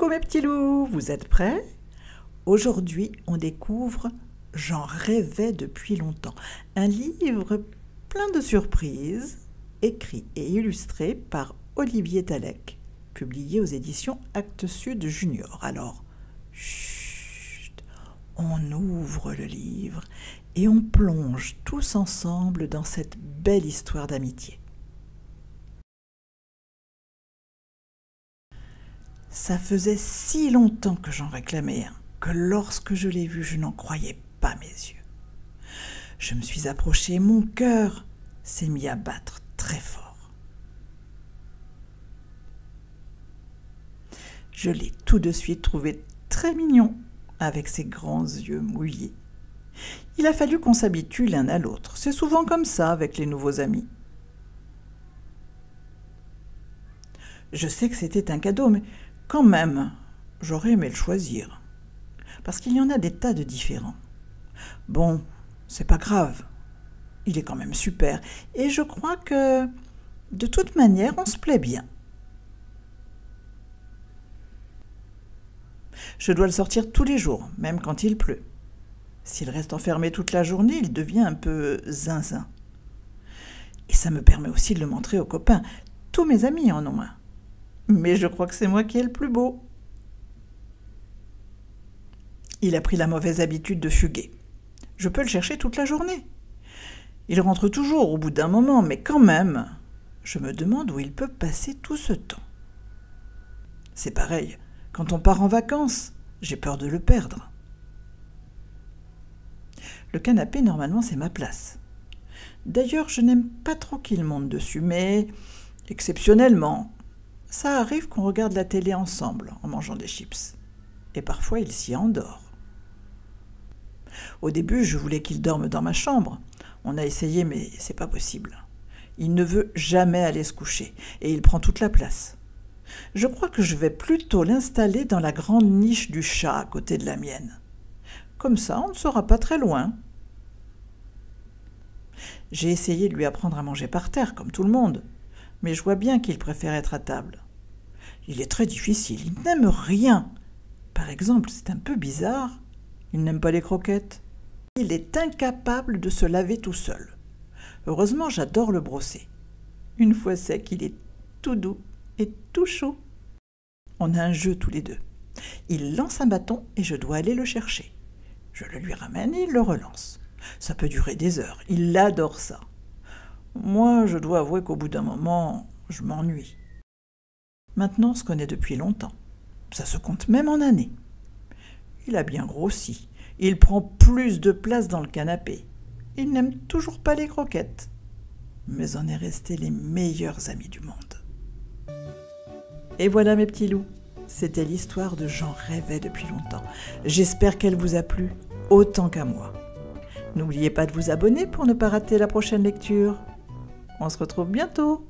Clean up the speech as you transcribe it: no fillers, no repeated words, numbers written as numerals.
mes petits loups, vous êtes prêts? Aujourd'hui, on découvre J'en rêvais depuis longtemps, un livre plein de surprises, écrit et illustré par Olivier Talec, publié aux éditions Actes Sud Junior. Alors, chut, on ouvre le livre et on plonge tous ensemble dans cette belle histoire d'amitié. Ça faisait si longtemps que j'en réclamais un, que lorsque je l'ai vu, je n'en croyais pas mes yeux. Je me suis approchée et mon cœur s'est mis à battre très fort. Je l'ai tout de suite trouvé très mignon, avec ses grands yeux mouillés. Il a fallu qu'on s'habitue l'un à l'autre. C'est souvent comme ça avec les nouveaux amis. Je sais que c'était un cadeau, mais quand même, j'aurais aimé le choisir. Parce qu'il y en a des tas de différents. Bon, c'est pas grave. Il est quand même super. Et je crois que, de toute manière, on se plaît bien. Je dois le sortir tous les jours, même quand il pleut. S'il reste enfermé toute la journée, il devient un peu zinzin. Et ça me permet aussi de le montrer aux copains. Tous mes amis en ont un. Mais je crois que c'est moi qui ai le plus beau. Il a pris la mauvaise habitude de fuguer. Je peux le chercher toute la journée. Il rentre toujours au bout d'un moment, mais quand même, je me demande où il peut passer tout ce temps. C'est pareil, quand on part en vacances, j'ai peur de le perdre. Le canapé, normalement, c'est ma place. D'ailleurs, je n'aime pas trop qu'il monte dessus, mais exceptionnellement, ça arrive qu'on regarde la télé ensemble en mangeant des chips. Et parfois, il s'y endort. Au début, je voulais qu'il dorme dans ma chambre. On a essayé, mais c'est pas possible. Il ne veut jamais aller se coucher, et il prend toute la place. Je crois que je vais plutôt l'installer dans la grande niche du chat à côté de la mienne. Comme ça, on ne sera pas très loin. J'ai essayé de lui apprendre à manger par terre, comme tout le monde, mais je vois bien qu'il préfère être à table. Il est très difficile, il n'aime rien. Par exemple, c'est un peu bizarre, il n'aime pas les croquettes. Il est incapable de se laver tout seul. Heureusement, j'adore le brosser. Une fois sec, il est tout doux et tout chaud. On a un jeu tous les deux. Il lance un bâton et je dois aller le chercher. Je le lui ramène et il le relance. Ça peut durer des heures, il adore ça. Moi, je dois avouer qu'au bout d'un moment, je m'ennuie. Maintenant, on se connaît depuis longtemps. Ça se compte même en années. Il a bien grossi. Il prend plus de place dans le canapé. Il n'aime toujours pas les croquettes. Mais on est restés les meilleurs amis du monde. Et voilà mes petits loups. C'était l'histoire de J'en rêvais depuis longtemps. J'espère qu'elle vous a plu autant qu'à moi. N'oubliez pas de vous abonner pour ne pas rater la prochaine lecture. On se retrouve bientôt.